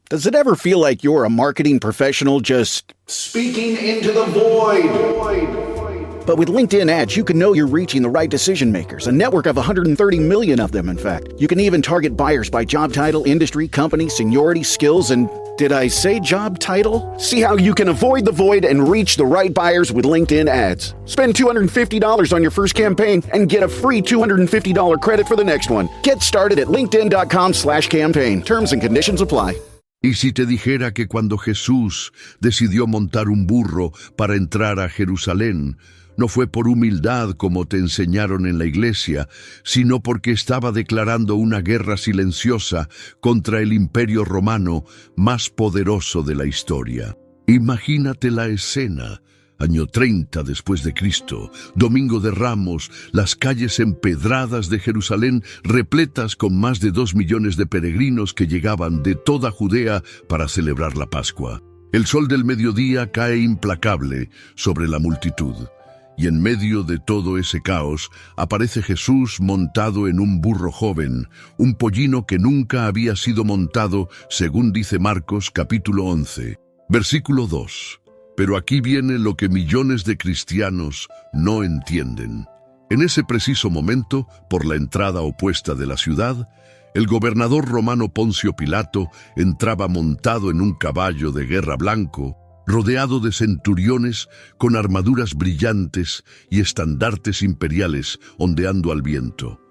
Does it ever feel like you're a marketing professional just speaking into the void? But with LinkedIn ads, you can know you're reaching the right decision makers, a network of 130 million of them, in fact. You can even target buyers by job title, industry, company, seniority, skills, and did I say job title? See how you can avoid the void and reach the right buyers with LinkedIn ads. Spend $250 on your first campaign and get a free $250 credit for the next one. Get started at linkedin.com/campaign. Terms and conditions apply. ¿Y si te dijera que cuando Jesús decidió montar un burro para entrar a Jerusalén, no fue por humildad como te enseñaron en la iglesia, sino porque estaba declarando una guerra silenciosa contra el imperio romano más poderoso de la historia? Imagínate la escena. Año 30 después de Cristo, Domingo de Ramos, las calles empedradas de Jerusalén repletas con más de 2 millones de peregrinos que llegaban de toda Judea para celebrar la Pascua. El sol del mediodía cae implacable sobre la multitud. Y en medio de todo ese caos aparece Jesús montado en un burro joven, un pollino que nunca había sido montado, según dice Marcos capítulo 11, versículo 2. Pero aquí viene lo que millones de cristianos no entienden. En ese preciso momento, por la entrada opuesta de la ciudad, el gobernador romano Poncio Pilato entraba montado en un caballo de guerra blanco, rodeado de centuriones con armaduras brillantes y estandartes imperiales ondeando al viento.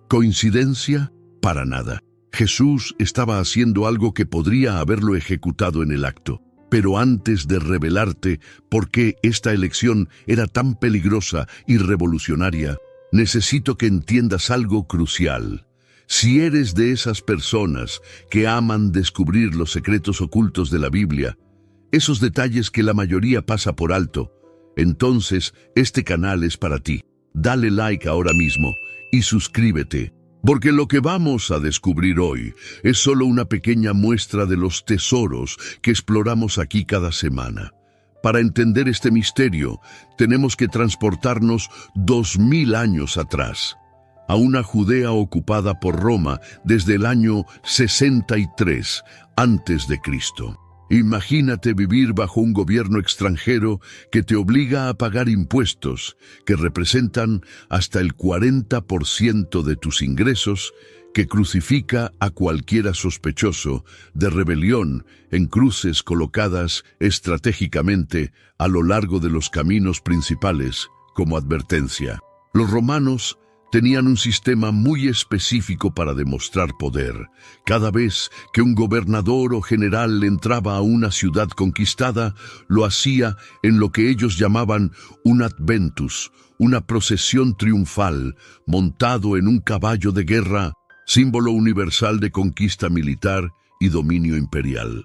¿Coincidencia? Para nada. Jesús estaba haciendo algo que podría haberlo ejecutado en el acto. Pero antes de revelarte por qué esta elección era tan peligrosa y revolucionaria, necesito que entiendas algo crucial. Si eres de esas personas que aman descubrir los secretos ocultos de la Biblia, esos detalles que la mayoría pasa por alto, entonces este canal es para ti. Dale like ahora mismo y suscríbete, porque lo que vamos a descubrir hoy es solo una pequeña muestra de los tesoros que exploramos aquí cada semana. Para entender este misterio, tenemos que transportarnos 2000 años atrás, a una Judea ocupada por Roma desde el año 63 antes de Cristo. Imagínate vivir bajo un gobierno extranjero que te obliga a pagar impuestos que representan hasta el 40% de tus ingresos, que crucifica a cualquiera sospechoso de rebelión en cruces colocadas estratégicamente a lo largo de los caminos principales como advertencia. Los romanos tenían un sistema muy específico para demostrar poder. Cada vez que un gobernador o general entraba a una ciudad conquistada, lo hacía en lo que ellos llamaban un adventus, una procesión triunfal, montado en un caballo de guerra, símbolo universal de conquista militar y dominio imperial.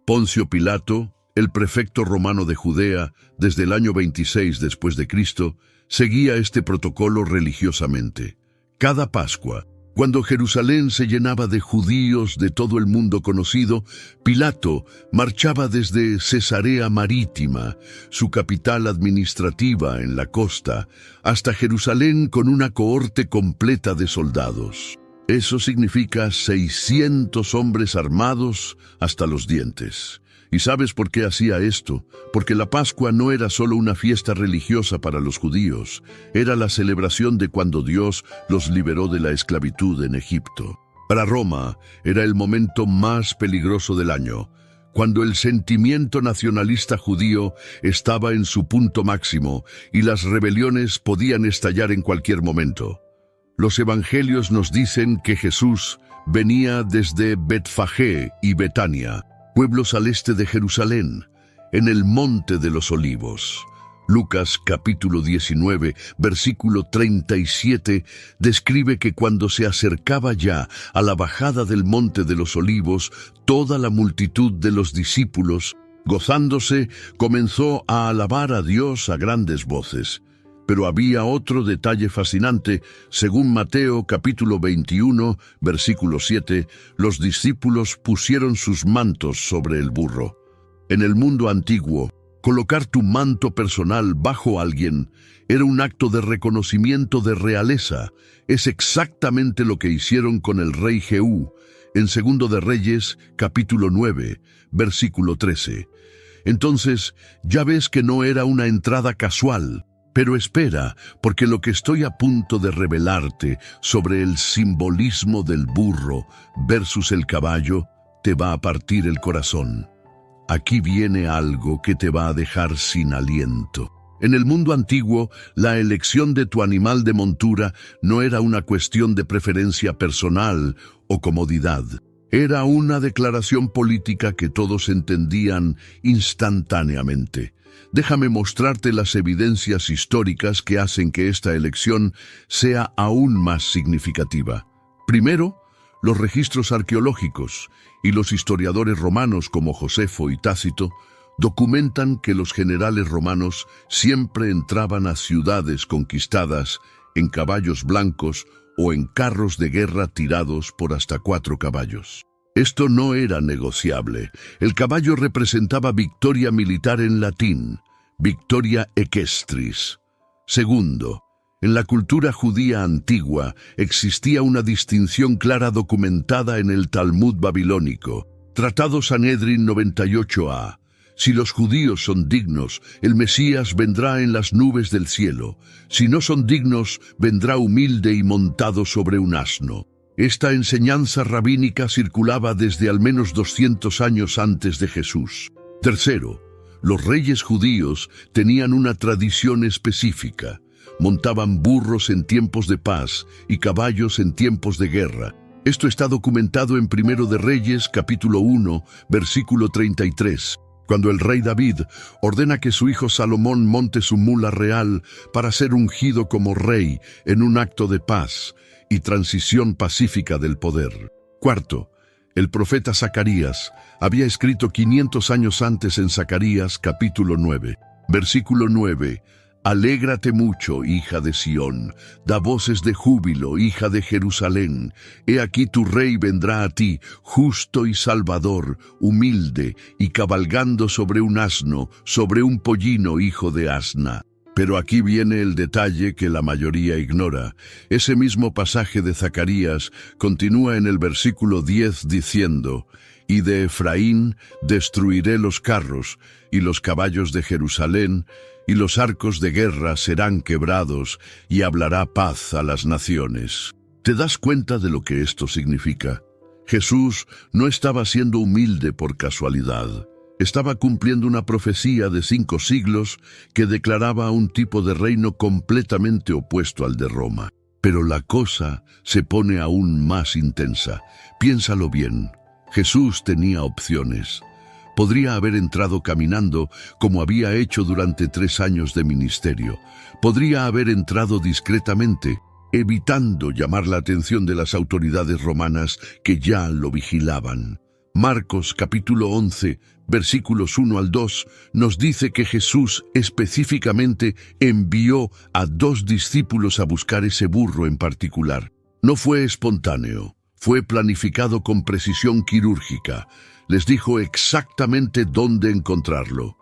Poncio Pilato, el prefecto romano de Judea, desde el año 26 después de Cristo, seguía este protocolo religiosamente. Cada Pascua, cuando Jerusalén se llenaba de judíos de todo el mundo conocido, Pilato marchaba desde Cesarea Marítima, su capital administrativa en la costa, hasta Jerusalén con una cohorte completa de soldados. Eso significa 600 hombres armados hasta los dientes. ¿Y sabes por qué hacía esto? Porque la Pascua no era solo una fiesta religiosa para los judíos, era la celebración de cuando Dios los liberó de la esclavitud en Egipto. Para Roma era el momento más peligroso del año, cuando el sentimiento nacionalista judío estaba en su punto máximo y las rebeliones podían estallar en cualquier momento. Los evangelios nos dicen que Jesús venía desde Betfagé y Betania, pueblos al este de Jerusalén, en el Monte de los Olivos. Lucas capítulo 19, versículo 37, describe que cuando se acercaba ya a la bajada del Monte de los Olivos, toda la multitud de los discípulos, gozándose, comenzó a alabar a Dios a grandes voces. Pero había otro detalle fascinante. Según Mateo capítulo 21, versículo 7, los discípulos pusieron sus mantos sobre el burro. En el mundo antiguo, colocar tu manto personal bajo alguien era un acto de reconocimiento de realeza. Es exactamente lo que hicieron con el rey Jehú, en Segundo de Reyes, capítulo 9, versículo 13. Entonces, ya ves que no era una entrada casual. Pero espera, porque lo que estoy a punto de revelarte sobre el simbolismo del burro versus el caballo te va a partir el corazón. Aquí viene algo que te va a dejar sin aliento. En el mundo antiguo, la elección de tu animal de montura no era una cuestión de preferencia personal o comodidad. Era una declaración política que todos entendían instantáneamente. Déjame mostrarte las evidencias históricas que hacen que esta elección sea aún más significativa. Primero, los registros arqueológicos y los historiadores romanos como Josefo y Tácito documentan que los generales romanos siempre entraban a ciudades conquistadas en caballos blancos o en carros de guerra tirados por hasta 4 caballos. Esto no era negociable. El caballo representaba victoria militar en latín, victoria equestris. Segundo, en la cultura judía antigua existía una distinción clara documentada en el Talmud babilónico. Tratado Sanedrin 98a. Si los judíos son dignos, el Mesías vendrá en las nubes del cielo. Si no son dignos, vendrá humilde y montado sobre un asno. Esta enseñanza rabínica circulaba desde al menos 200 años antes de Jesús. Tercero, los reyes judíos tenían una tradición específica. Montaban burros en tiempos de paz y caballos en tiempos de guerra. Esto está documentado en Primero de Reyes, capítulo 1, versículo 33. Cuando el rey David ordena que su hijo Salomón monte su mula real para ser ungido como rey en un acto de paz y transición pacífica del poder. Cuarto, el profeta Zacarías había escrito 500 años antes en Zacarías capítulo 9, versículo 9, Alégrate mucho, hija de Sión, da voces de júbilo, hija de Jerusalén. He aquí tu rey vendrá a ti, justo y salvador, humilde, y cabalgando sobre un asno, sobre un pollino, hijo de asna. Pero aquí viene el detalle que la mayoría ignora. Ese mismo pasaje de Zacarías continúa en el versículo 10 diciendo, y de Efraín destruiré los carros, y los caballos de Jerusalén, y los arcos de guerra serán quebrados, y hablará paz a las naciones. ¿Te das cuenta de lo que esto significa? Jesús no estaba siendo humilde por casualidad. Estaba cumpliendo una profecía de 5 siglos que declaraba un tipo de reino completamente opuesto al de Roma. Pero la cosa se pone aún más intensa. Piénsalo bien. Jesús tenía opciones. Podría haber entrado caminando como había hecho durante 3 años de ministerio. Podría haber entrado discretamente, evitando llamar la atención de las autoridades romanas que ya lo vigilaban. Marcos capítulo 11, versículos 1 al 2, nos dice que Jesús específicamente envió a 2 discípulos a buscar ese burro en particular. No fue espontáneo, fue planificado con precisión quirúrgica. Les dijo exactamente dónde encontrarlo.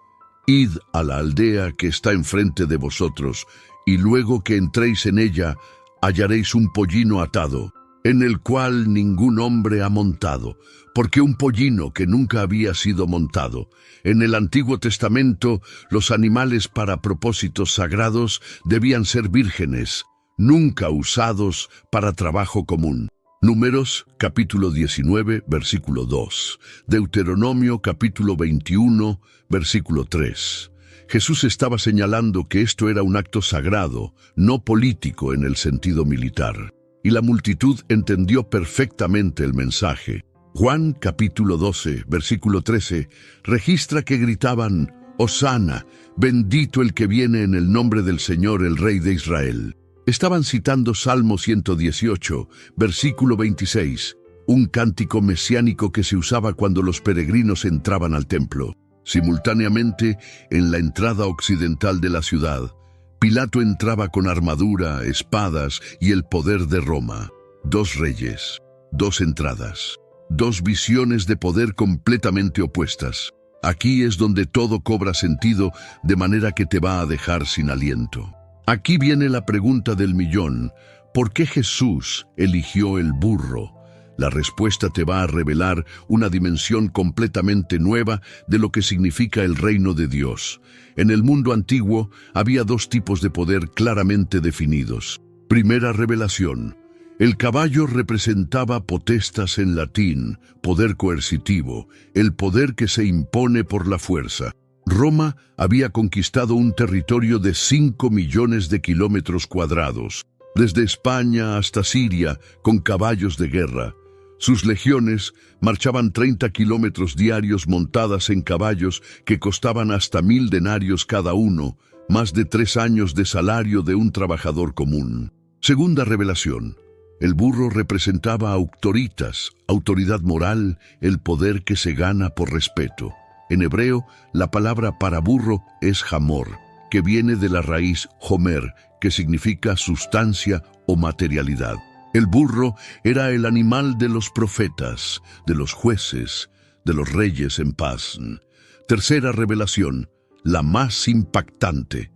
Id a la aldea que está enfrente de vosotros, y luego que entréis en ella, hallaréis un pollino atado, en el cual ningún hombre ha montado, porque un pollino que nunca había sido montado. En el Antiguo Testamento, los animales para propósitos sagrados debían ser vírgenes, nunca usados para trabajo común. Números, capítulo 19, versículo 2. Deuteronomio, capítulo 21, versículo 3. Jesús estaba señalando que esto era un acto sagrado, no político en el sentido militar. Y la multitud entendió perfectamente el mensaje. Juan, capítulo 12, versículo 13, registra que gritaban, «Hosana, bendito el que viene en el nombre del Señor, el Rey de Israel». Estaban citando Salmo 118, versículo 26, un cántico mesiánico que se usaba cuando los peregrinos entraban al templo. Simultáneamente, en la entrada occidental de la ciudad, Pilato entraba con armadura, espadas y el poder de Roma. 2 reyes, 2 entradas, 2 visiones de poder completamente opuestas. Aquí es donde todo cobra sentido, de manera que te va a dejar sin aliento. Aquí viene la pregunta del millón. ¿Por qué Jesús eligió el burro? La respuesta te va a revelar una dimensión completamente nueva de lo que significa el reino de Dios. En el mundo antiguo había dos tipos de poder claramente definidos. Primera revelación. El caballo representaba potestas en latín, poder coercitivo, el poder que se impone por la fuerza. Roma había conquistado un territorio de 5 millones de kilómetros cuadrados, desde España hasta Siria, con caballos de guerra. Sus legiones marchaban 30 kilómetros diarios montadas en caballos que costaban hasta 1000 denarios cada uno, más de 3 años de salario de un trabajador común. Segunda revelación. El burro representaba auctoritas, autoridad moral, el poder que se gana por respeto. En hebreo, la palabra para burro es hamor, que viene de la raíz homer, que significa sustancia o materialidad. El burro era el animal de los profetas, de los jueces, de los reyes en paz. Tercera revelación, la más impactante.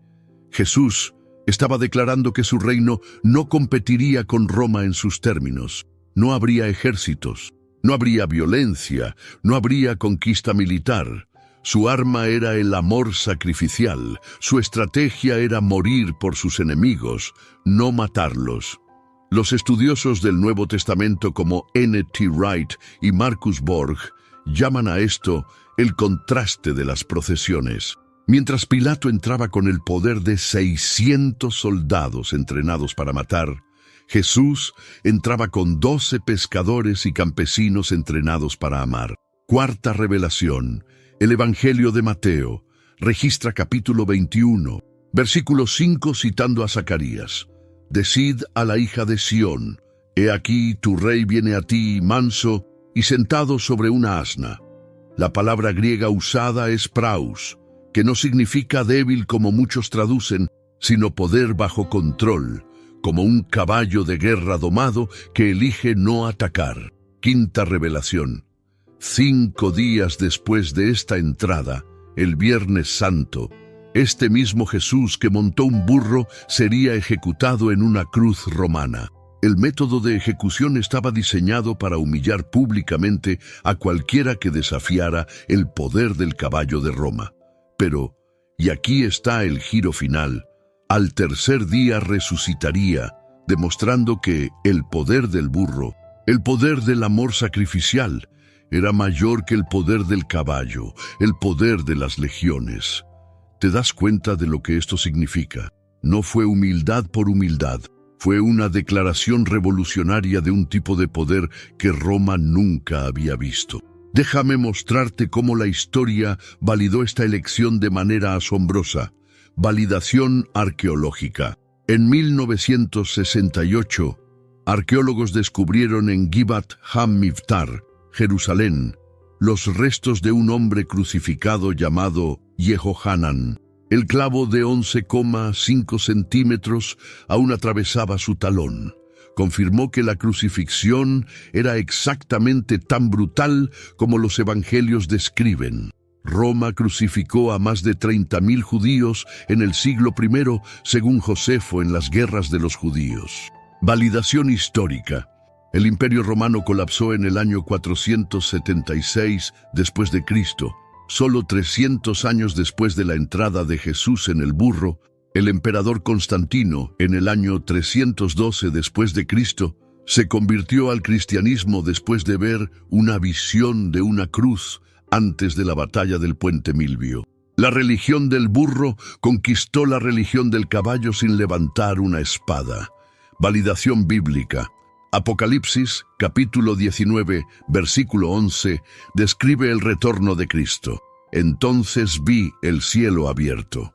Jesús estaba declarando que su reino no competiría con Roma en sus términos. No habría ejércitos, no habría violencia, no habría conquista militar. Su arma era el amor sacrificial, su estrategia era morir por sus enemigos, no matarlos. Los estudiosos del Nuevo Testamento como N. T. Wright y Marcus Borg llaman a esto el contraste de las procesiones. Mientras Pilato entraba con el poder de 600 soldados entrenados para matar, Jesús entraba con 12 pescadores y campesinos entrenados para amar. Cuarta revelación. El Evangelio de Mateo registra capítulo 21, versículo 5 citando a Zacarías. Decid a la hija de Sión, he aquí tu rey viene a ti manso y sentado sobre una asna. La palabra griega usada es praus, que no significa débil como muchos traducen, sino poder bajo control, como un caballo de guerra domado que elige no atacar. Quinta revelación. 5 días después de esta entrada, el Viernes Santo, este mismo Jesús que montó un burro sería ejecutado en una cruz romana. El método de ejecución estaba diseñado para humillar públicamente a cualquiera que desafiara el poder del caballo de Roma. Pero, y aquí está el giro final, al tercer día resucitaría, demostrando que el poder del burro, el poder del amor sacrificial, era mayor que el poder del caballo, el poder de las legiones. ¿Te das cuenta de lo que esto significa? No fue humildad por humildad, fue una declaración revolucionaria de un tipo de poder que Roma nunca había visto. Déjame mostrarte cómo la historia validó esta elección de manera asombrosa. Validación arqueológica. En 1968, arqueólogos descubrieron en Givat HaMivtar, Jerusalén, los restos de un hombre crucificado llamado Yehohanan. El clavo de 11,5 centímetros aún atravesaba su talón. Confirmó que la crucifixión era exactamente tan brutal como los evangelios describen. Roma crucificó a más de 30.000 judíos en el siglo I, según Josefo en las guerras de los judíos. Validación histórica. El Imperio Romano colapsó en el año 476 después de Cristo. Solo 300 años después de la entrada de Jesús en el burro, el emperador Constantino, en el año 312 después de Cristo, se convirtió al cristianismo después de ver una visión de una cruz antes de la batalla del Puente Milvio. La religión del burro conquistó la religión del caballo sin levantar una espada. Validación bíblica. Apocalipsis, capítulo 19, versículo 11, describe el retorno de Cristo. Entonces vi el cielo abierto,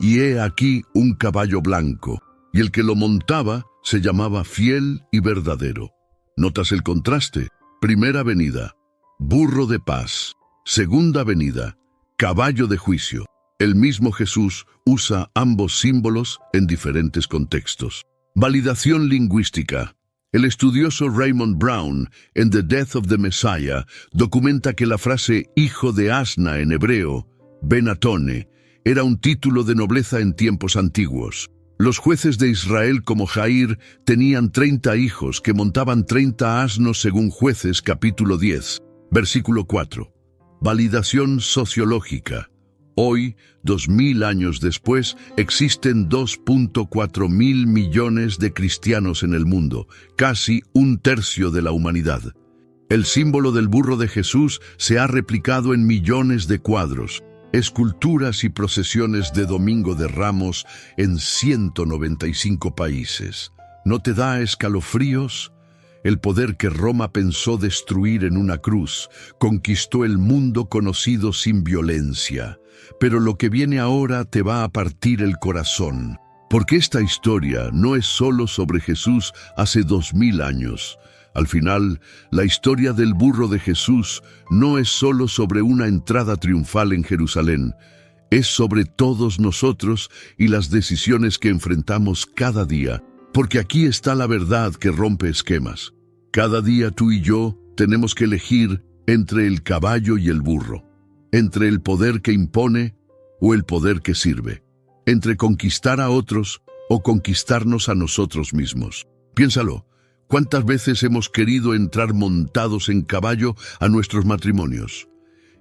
y he aquí un caballo blanco, y el que lo montaba se llamaba Fiel y Verdadero. ¿Notas el contraste? Primera venida, burro de paz. Segunda venida, caballo de juicio. El mismo Jesús usa ambos símbolos en diferentes contextos. Validación lingüística. El estudioso Raymond Brown, en The Death of the Messiah, documenta que la frase hijo de asna en hebreo, Benatone, era un título de nobleza en tiempos antiguos. Los jueces de Israel como Jair tenían 30 hijos que montaban 30 asnos según Jueces capítulo 10, versículo 4. Validación sociológica. Hoy, 2000 años después, existen 2.4 mil millones de cristianos en el mundo, casi un tercio de la humanidad. El símbolo del burro de Jesús se ha replicado en millones de cuadros, esculturas y procesiones de Domingo de Ramos en 195 países. ¿No te da escalofríos? El poder que Roma pensó destruir en una cruz conquistó el mundo conocido sin violencia. Pero lo que viene ahora te va a partir el corazón, porque esta historia no es solo sobre Jesús hace 2000 años. Al final, la historia del burro de Jesús no es solo sobre una entrada triunfal en Jerusalén, es sobre todos nosotros y las decisiones que enfrentamos cada día, porque aquí está la verdad que rompe esquemas. Cada día tú y yo tenemos que elegir entre el caballo y el burro, entre el poder que impone o el poder que sirve, entre conquistar a otros o conquistarnos a nosotros mismos. Piénsalo. ¿Cuántas veces hemos querido entrar montados en caballo a nuestros matrimonios?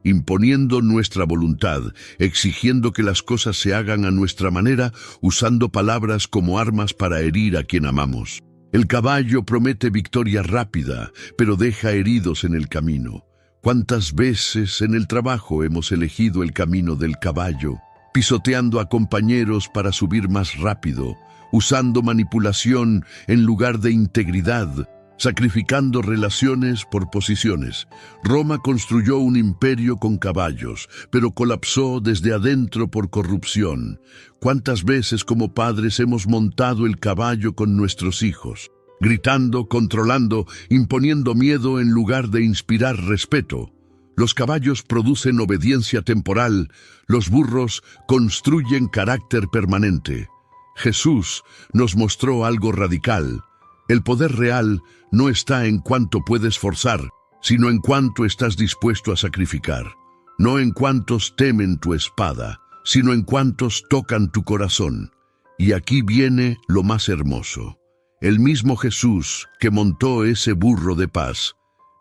Imponiendo nuestra voluntad, exigiendo que las cosas se hagan a nuestra manera, usando palabras como armas para herir a quien amamos. El caballo promete victoria rápida, pero deja heridos en el camino. ¿Cuántas veces en el trabajo hemos elegido el camino del caballo, pisoteando a compañeros para subir más rápido, usando manipulación en lugar de integridad, sacrificando relaciones por posiciones? Roma construyó un imperio con caballos, pero colapsó desde adentro por corrupción. ¿Cuántas veces como padres hemos montado el caballo con nuestros hijos, gritando, controlando, imponiendo miedo en lugar de inspirar respeto? Los caballos producen obediencia temporal, los burros construyen carácter permanente. Jesús nos mostró algo radical. El poder real no está en cuánto puedes forzar, sino en cuánto estás dispuesto a sacrificar. No en cuántos temen tu espada, sino en cuántos tocan tu corazón. Y aquí viene lo más hermoso. El mismo Jesús que montó ese burro de paz,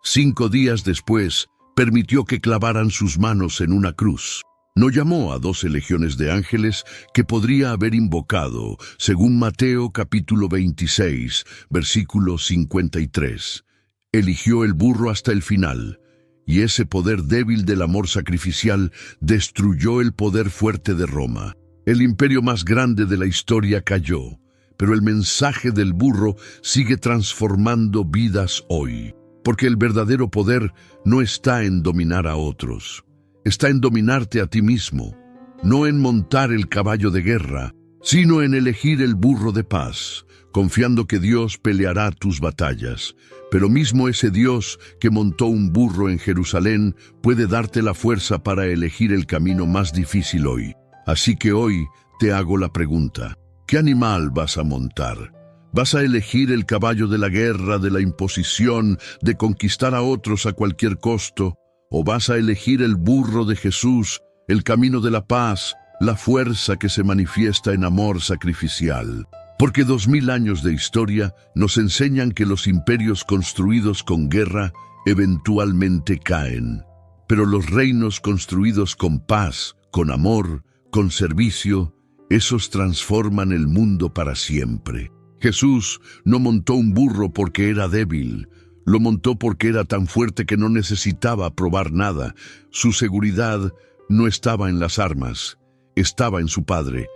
5 días después, permitió que clavaran sus manos en una cruz. No llamó a 12 legiones de ángeles que podría haber invocado, según Mateo capítulo 26, versículo 53. Eligió el burro hasta el final, y ese poder débil del amor sacrificial destruyó el poder fuerte de Roma. El imperio más grande de la historia cayó, pero el mensaje del burro sigue transformando vidas hoy, porque el verdadero poder no está en dominar a otros. Está en dominarte a ti mismo, no en montar el caballo de guerra, sino en elegir el burro de paz, confiando que Dios peleará tus batallas. Pero mismo ese Dios que montó un burro en Jerusalén puede darte la fuerza para elegir el camino más difícil hoy. Así que hoy te hago la pregunta: ¿qué animal vas a montar? ¿Vas a elegir el caballo de la guerra, de la imposición, de conquistar a otros a cualquier costo? ¿O vas a elegir el burro de Jesús, el camino de la paz, la fuerza que se manifiesta en amor sacrificial? Porque 2000 años de historia nos enseñan que los imperios construidos con guerra eventualmente caen. Pero los reinos construidos con paz, con amor, con servicio, esos transforman el mundo para siempre. Jesús no montó un burro porque era débil. Lo montó porque era tan fuerte que no necesitaba probar nada. Su seguridad no estaba en las armas, estaba en su Padre.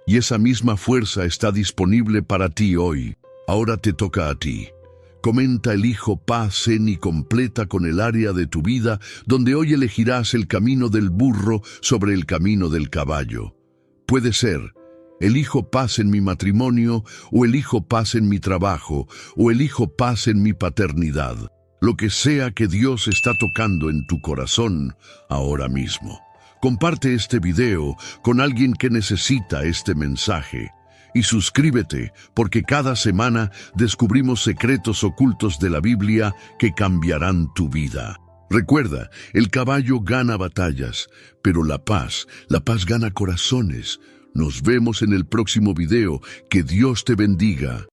Y esa misma fuerza está disponible para ti hoy. Ahora te toca a ti. Comenta el Hijo paz en y completa con el área de tu vida donde hoy elegirás el camino del burro sobre el camino del caballo. Puede ser: elijo paz en mi matrimonio, o elijo paz en mi trabajo, o elijo paz en mi paternidad. Lo que sea que Dios está tocando en tu corazón ahora mismo. Comparte este video con alguien que necesita este mensaje. Y suscríbete, porque cada semana descubrimos secretos ocultos de la Biblia que cambiarán tu vida. Recuerda, el caballo gana batallas, pero la paz gana corazones. Nos vemos en el próximo video. Que Dios te bendiga.